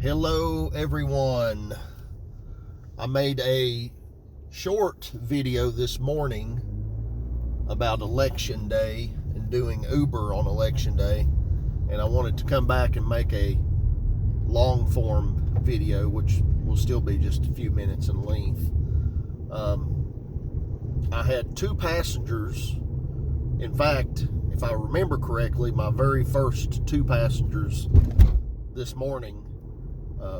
Hello everyone. I made a short video this morning about election day and doing Uber on election day, and I wanted to come back and make a long form video which will still be just a few minutes in length. I had two passengers. In fact, if I remember correctly, my very first two passengers this morning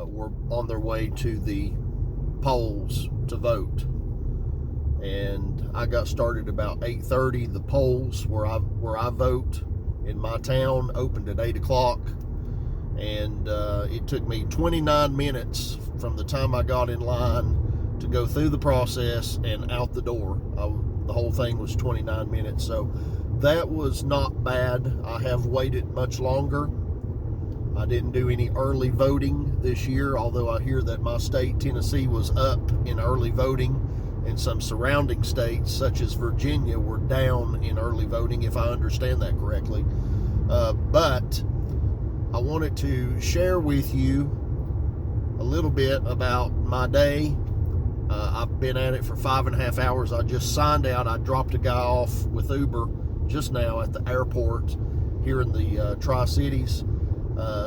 were on their way to the polls to vote, and I got started about 8:30. The polls where I vote in my town opened at 8 o'clock, and it took me 29 minutes from the time I got in line to go through the process and out the door. The whole thing was 29 minutes, so that was not bad. I have waited much longer. I didn't do any early voting this year, although I hear that my state, Tennessee, was up in early voting, and some surrounding states, such as Virginia, were down in early voting, if I understand that correctly. But I wanted to share with you a little bit about my day. I've been at it for 5.5 hours. I just signed out. I dropped a guy off with Uber just now at the airport here in the Tri-Cities.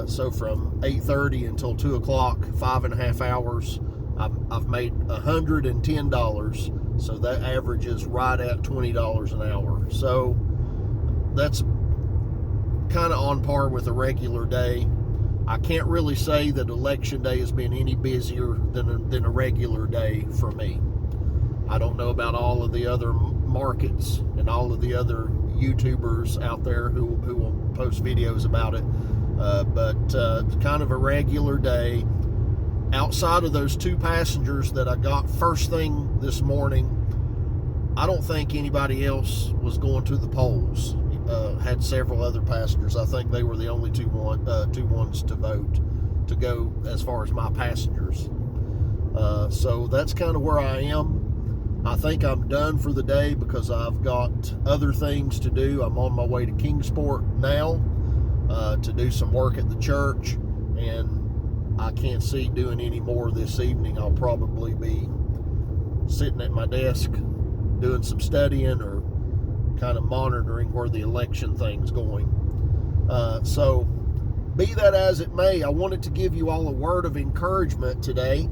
So from 8:30 until 2 o'clock, 5.5 hours, I've made $110. So that averages right at $20 an hour. So that's kind of on par with a regular day. I can't really say that election day has been any busier than a regular day for me. I don't know about all of the other markets and all of the other YouTubers out there who will post videos about it. But kind of a regular day. Outside of those two passengers that I got first thing this morning, I don't think anybody else was going to the polls. Had several other passengers. I think they were the only two ones to vote, to go as far as my passengers. So that's kind of where I am. I think I'm done for the day because I've got other things to do. I'm on my way to Kingsport now to do some work at the church, and I can't see doing any more this evening. I'll probably be sitting at my desk doing some studying or kind of monitoring where the election thing's going. So be that as it may, I wanted to give you all a word of encouragement today.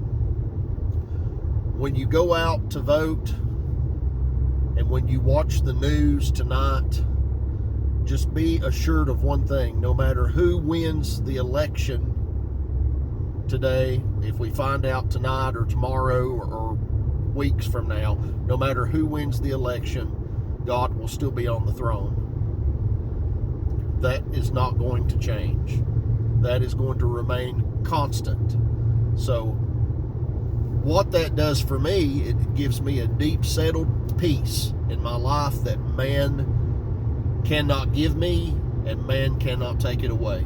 When you go out to vote and when you watch the news tonight, just be assured of one thing: no matter who wins the election today, if we find out tonight or tomorrow or weeks from now, no matter who wins the election, God will still be on the throne. That is not going to change. That is going to remain constant. So what that does for me, it gives me a deep settled peace in my life that man cannot give me and man cannot take it away.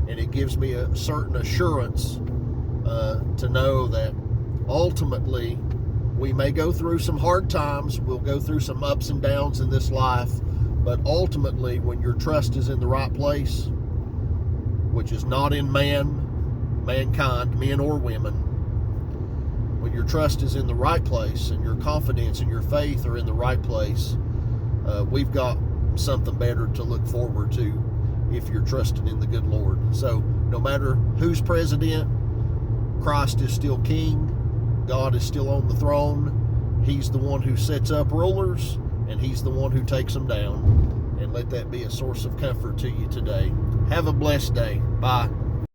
And it gives me a certain assurance to know that ultimately we may go through some hard times, we'll go through some ups and downs in this life, but ultimately when your trust is in the right place, which is not in mankind, men or women, when your trust is in the right place and your confidence and your faith are in the right place, we've got something better to look forward to if you're trusting in the good Lord. So no matter who's president, Christ is still king. God is still on the throne. He's the one who sets up rulers, and he's the one who takes them down. And let that be a source of comfort to you today. Have a blessed day. Bye.